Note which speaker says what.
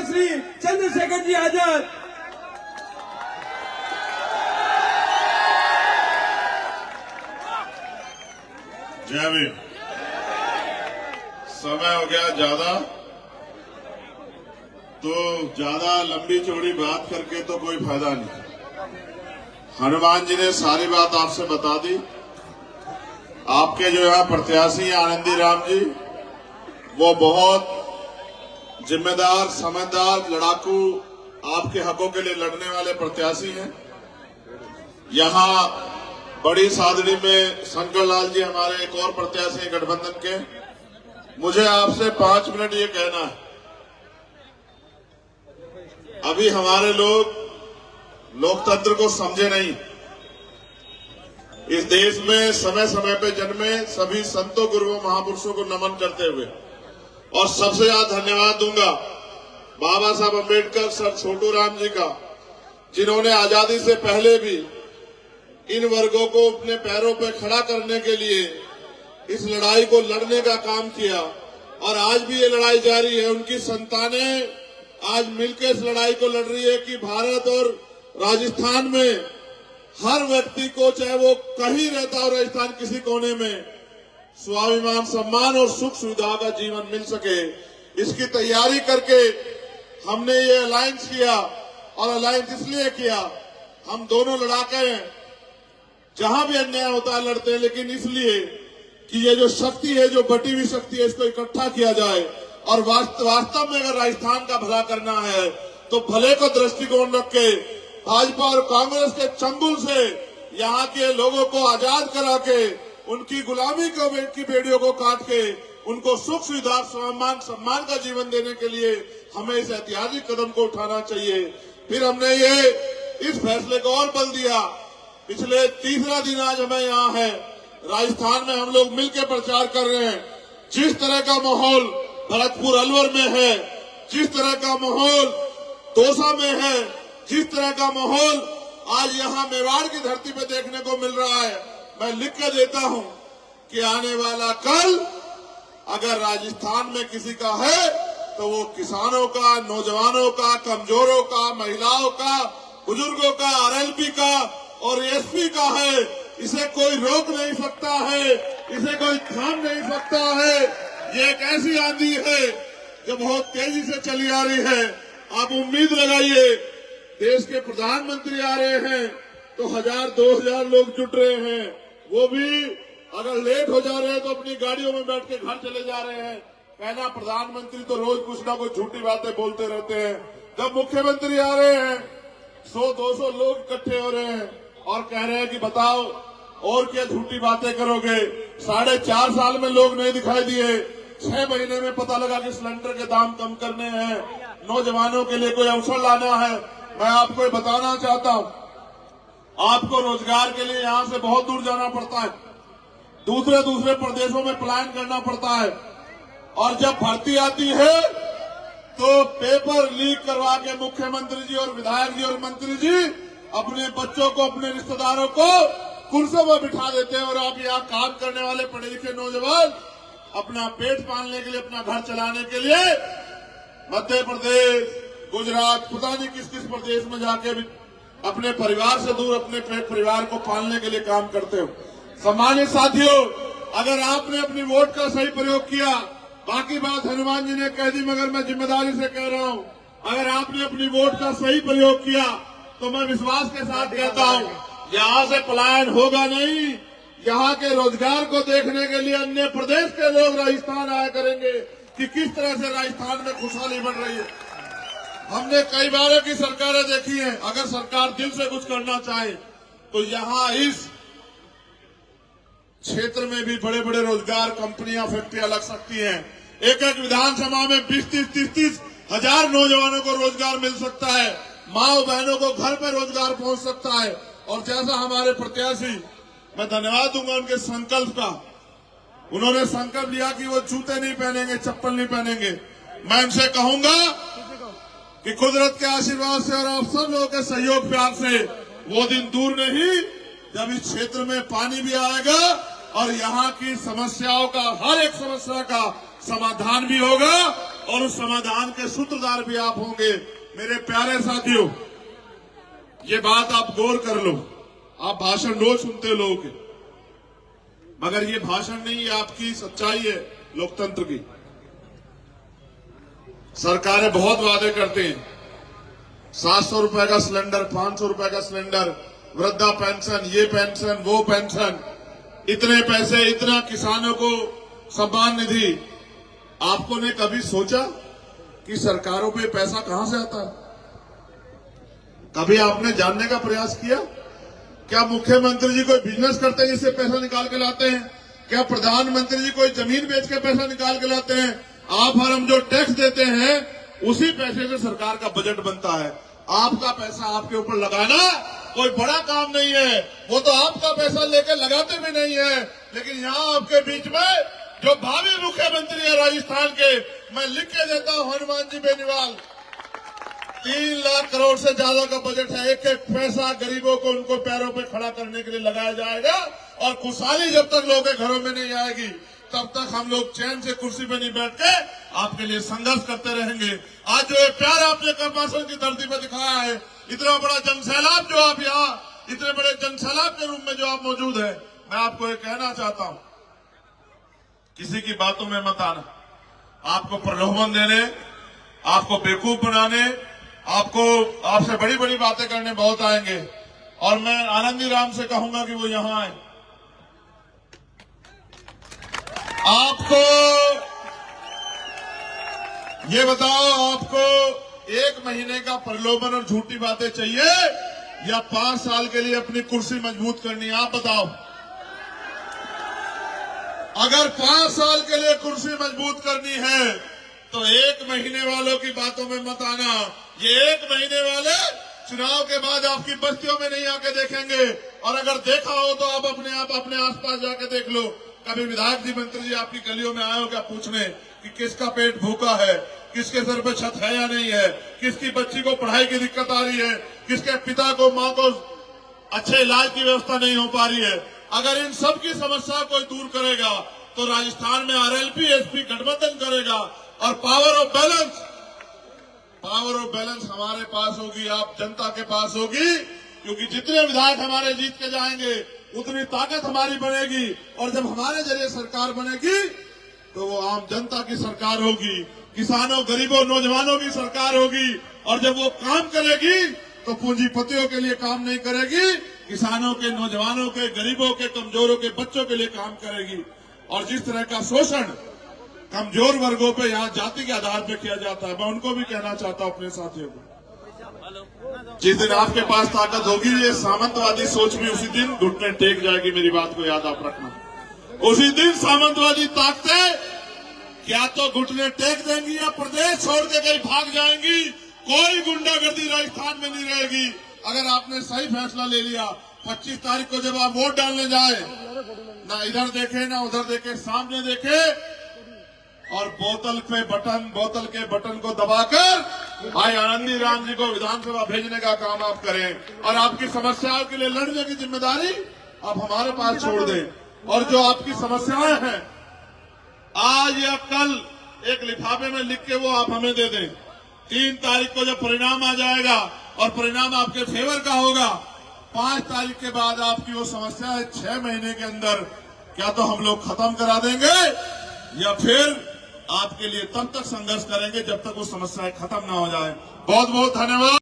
Speaker 1: श्री चंद्रशेखर जी आजाद।
Speaker 2: जय भीम। समय हो गया ज्यादा, तो ज्यादा लंबी चौड़ी बात करके तो कोई फायदा नहीं। हनुमान जी ने सारी बात आपसे बता दी। आपके जो यहाँ प्रत्याशी हैं आनंदी राम जी, वो बहुत जिम्मेदार, समझदार, लड़ाकू, आपके हकों के लिए लड़ने वाले प्रत्याशी हैं। यहाँ बड़ी सादड़ी में शंकर लाल जी हमारे एक और प्रत्याशी हैं गठबंधन के। मुझे आपसे 5 मिनट ये कहना है, अभी हमारे लोग लोकतंत्र को समझे नहीं। इस देश में समय समय पे जन्मे सभी संतों, गुरुओं, महापुरुषों को नमन करते हुए, और सबसे ज्यादा धन्यवाद दूंगा बाबा साहब अम्बेडकर, सर छोटू राम जी का, जिन्होंने आजादी से पहले भी इन वर्गों को अपने पैरों पर खड़ा करने के लिए इस लड़ाई को लड़ने का काम किया, और आज भी ये लड़ाई जारी है। उनकी संतानें आज मिलकर इस लड़ाई को लड़ रही है कि भारत और राजस्थान में हर व्यक्ति को, चाहे वो कहीं रहता हो राजस्थान किसी कोने में, स्वाभिमान, सम्मान और सुख सुविधा का जीवन मिल सके, इसकी तैयारी करके हमने ये अलायंस किया। और अलायंस इसलिए किया, हम दोनों लड़ाके हैं, जहां भी अन्याय होता है लड़ते हैं, लेकिन इसलिए कि ये जो शक्ति है, जो बटी हुई शक्ति है, इसको इकट्ठा किया जाए। और वास्तव में अगर राजस्थान का भला करना है तो भले को दृष्टिकोण रख के भाजपा और कांग्रेस के चंगुल से यहाँ के लोगों को आजाद करा के, उनकी गुलामी की बेड़ियों को काट के, उनको सुख सुविधा, सम्मान का जीवन देने के लिए हमें इस ऐतिहासिक कदम को उठाना चाहिए। फिर हमने ये इस फैसले को और बल दिया। पिछले तीसरा दिन आज हमें यहाँ है, राजस्थान में हम लोग मिलकर प्रचार कर रहे हैं। जिस तरह का माहौल भरतपुर अलवर में है, जिस तरह का माहौल दौसा में है, जिस तरह का माहौल आज यहाँ मेवाड़ की धरती पे देखने को मिल रहा है, मैं लिख कर देता हूँ कि आने वाला कल अगर राजस्थान में किसी का है तो वो किसानों का, नौजवानों का, कमजोरों का, महिलाओं का, बुजुर्गों का, आरएलपी का और एसपी का है। इसे कोई रोक नहीं सकता है, इसे कोई थाम नहीं सकता है। ये एक ऐसी आंधी है जो बहुत तेजी से चली आ रही है। आप उम्मीद लगाइए, देश के प्रधानमंत्री आ रहे हैं तो 1000-2000 लोग जुट रहे हैं। वो भी अगर लेट हो जा रहे हैं तो अपनी गाड़ियों में बैठ के घर चले जा रहे हैं। कहना प्रधानमंत्री तो रोज कुछ ना कुछ झूठी बातें बोलते रहते हैं। जब मुख्यमंत्री आ रहे हैं 100-200 लोग इकट्ठे हो रहे हैं और कह रहे हैं कि बताओ और क्या झूठी बातें करोगे। 4.5 साल में लोग नहीं दिखाई दिए, 6 महीने में पता लगा कि सिलेंडर के दाम कम करने हैं, नौजवानों के लिए कोई अवसर लाना है। मैं आपको बताना चाहता हूं, आपको रोजगार के लिए यहां से बहुत दूर जाना पड़ता है, दूसरे प्रदेशों में पलायन करना पड़ता है, और जब भर्ती आती है तो पेपर लीक करवा के मुख्यमंत्री जी और विधायक जी और मंत्री जी अपने बच्चों को, अपने रिश्तेदारों को कुर्सियों पर बिठा देते हैं। और आप यहाँ काम करने वाले पढ़े लिखे नौजवान अपना पेट पालने के लिए, अपना घर चलाने के लिए मध्य प्रदेश, गुजरात, पता नहीं किस किस प्रदेश में जाके अपने परिवार से दूर अपने परिवार को पालने के लिए काम करते हो। सम्मानित साथियों, अगर आपने अपनी वोट का सही प्रयोग किया, बाकी बात हनुमान जी ने कह दी, मगर मैं जिम्मेदारी से कह रहा हूं, अगर आपने अपनी वोट का सही प्रयोग किया तो मैं विश्वास के साथ कहता हूं, यहाँ से पलायन होगा नहीं। यहाँ के रोजगार को देखने के लिए अन्य प्रदेश के लोग राजस्थान आया करेंगे कि किस तरह से राजस्थान में खुशहाली बढ़ रही है। हमने कई बार की सरकारें देखी हैं, अगर सरकार दिल से कुछ करना चाहे तो यहाँ इस क्षेत्र में भी बड़े बड़े रोजगार, कंपनियां, फैक्ट्रियां लग सकती हैं। एक एक विधानसभा में 20-30 हजार नौजवानों को रोजगार मिल सकता है, माँ बहनों को घर पर रोजगार पहुंच सकता है। और जैसा हमारे प्रत्याशी, मैं धन्यवाद दूंगा उनके संकल्प का, उन्होंने संकल्प लिया कि वो जूते नहीं पहनेंगे, चप्पल नहीं पहनेंगे। मैं उनसे कहूंगा कि कुदरत के आशीर्वाद से और आप सब लोगों के सहयोग प्यार से वो दिन दूर नहीं जब इस क्षेत्र में पानी भी आएगा और यहाँ की समस्याओं का, हर एक समस्या का समाधान भी होगा। और उस समाधान के सूत्रधार भी आप होंगे। मेरे प्यारे साथियों, ये बात आप गौर कर लो। आप भाषण रोज सुनते हो लोगों के, मगर ये भाषण नहीं, ये आपकी सच्चाई है लोकतंत्र की। सरकारें बहुत वादे करते हैं, 700 रुपए का सिलेंडर, 500 रुपए का सिलेंडर, वृद्धा पेंशन, ये पेंशन, वो पेंशन, इतने पैसे, इतना किसानों को सम्मान निधि। आपको ने कभी सोचा कि सरकारों पे पैसा कहां से आता है? कभी आपने जानने का प्रयास किया? क्या मुख्यमंत्री जी कोई बिजनेस करते हैं जिससे पैसा निकाल के लाते हैं? क्या प्रधानमंत्री जी कोई जमीन बेच के पैसा निकाल के लाते हैं? आप और हम जो टैक्स देते हैं उसी पैसे से सरकार का बजट बनता है। आपका पैसा आपके ऊपर लगाना कोई बड़ा काम नहीं है, वो तो आपका पैसा लेके लगाते भी नहीं है। लेकिन यहाँ आपके बीच में जो भावी मुख्यमंत्री है राजस्थान के, मैं लिख के देता हूं, हनुमान जी बेनीवाल, 3 लाख करोड़ से ज्यादा का बजट है। एक एक पैसा गरीबों को उनको पैरों पे खड़ा करने के लिए लगाया जाएगा। और खुशहाली जब तक लोगों के घरों में नहीं आएगी तब तक हम लोग चैन से कुर्सी पे नहीं बैठ के आपके लिए संघर्ष करते रहेंगे। आज जो ये प्यार आपने कर्मासन की धरती पर दिखाया है, इतना बड़ा जनसैलाब जो आप यहाँ, इतने बड़े जनसैलाब के रूप में जो आप मौजूद है, मैं आपको ये कहना चाहता हूं, किसी की बातों में मत आना। आपको प्रलोभन देने, आपको बेवकूफ बनाने, आपको आपसे बड़ी बड़ी बातें करने बहुत आएंगे। और मैं आनंदी राम से कहूंगा कि वो यहां आए। आपको ये बताओ, आपको 1 महीने का प्रलोभन और झूठी बातें चाहिए या 5 साल के लिए अपनी कुर्सी मजबूत करनी है? आप बताओ। अगर 5 साल के लिए कुर्सी मजबूत करनी है तो 1 महीने वालों की बातों में मत आना। ये 1 महीने वाले चुनाव के बाद आपकी बस्तियों में नहीं आके देखेंगे। और अगर देखा हो तो आप अपने आसपास जाके देख लो। कभी विधायक जी, मंत्री जी आपकी गलियों में आए हो क्या पूछने कि किसका पेट भूखा है, किसके सर पे छत है या नहीं है, किसकी बच्ची को पढ़ाई की दिक्कत आ रही है, किसके पिता को, माँ को अच्छे इलाज की व्यवस्था नहीं हो पा रही है? अगर इन सब की समस्या कोई दूर करेगा तो राजस्थान में आरएलपी एसपी गठबंधन करेगा और पावर ऑफ बैलेंस हमारे पास होगी, आप जनता के पास होगी। क्योंकि जितने विधायक हमारे जीत के जाएंगे उतनी ताकत हमारी बनेगी। और जब हमारे जरिए सरकार बनेगी तो वो आम जनता की सरकार होगी, किसानों, गरीबों, नौजवानों की सरकार होगी। और जब वो काम करेगी तो पूंजीपतियों के लिए काम नहीं करेगी, किसानों के, नौजवानों के, गरीबों के, कमजोरों के बच्चों के लिए काम करेगी। और जिस तरह का शोषण कमजोर वर्गों पे यहाँ जाति के आधार पे किया जाता है, मैं उनको भी कहना चाहता हूँ अपने साथियों को, जिस दिन आपके पास ताकत होगी, ये सामंतवादी सोच भी उसी दिन घुटने टेक जाएगी। मेरी बात को याद आप रखना। उसी दिन सामंतवादी ताकतें क्या तो घुटने टेक देंगी या प्रदेश छोड़ के कहीं भाग जाएंगी। कोई गुंडागर्दी राजस्थान में नहीं रहेगी। अगर आपने सही फैसला ले लिया, 25 तारीख को जब आप वोट डालने जाए, ना इधर देखे ना उधर देखे, सामने देखे और बोतल के बटन को दबाकर भाई आनंदी राम जी को विधानसभा भेजने का काम आप करें। और आपकी समस्याओं के लिए लड़ने की जिम्मेदारी आप हमारे पास छोड़ दें। और जो आपकी समस्याएं हैं, आज या कल एक लिफाफे में लिख के वो आप हमें दे दें। 3 तारीख को जब परिणाम आ जाएगा और परिणाम आपके फेवर का होगा, 5 तारीख के बाद आपकी वो समस्या है 6 महीने के अंदर क्या तो हम लोग खत्म करा देंगे या फिर आपके लिए तब तक संघर्ष करेंगे जब तक वो समस्याएं खत्म ना हो जाए। बहुत बहुत धन्यवाद।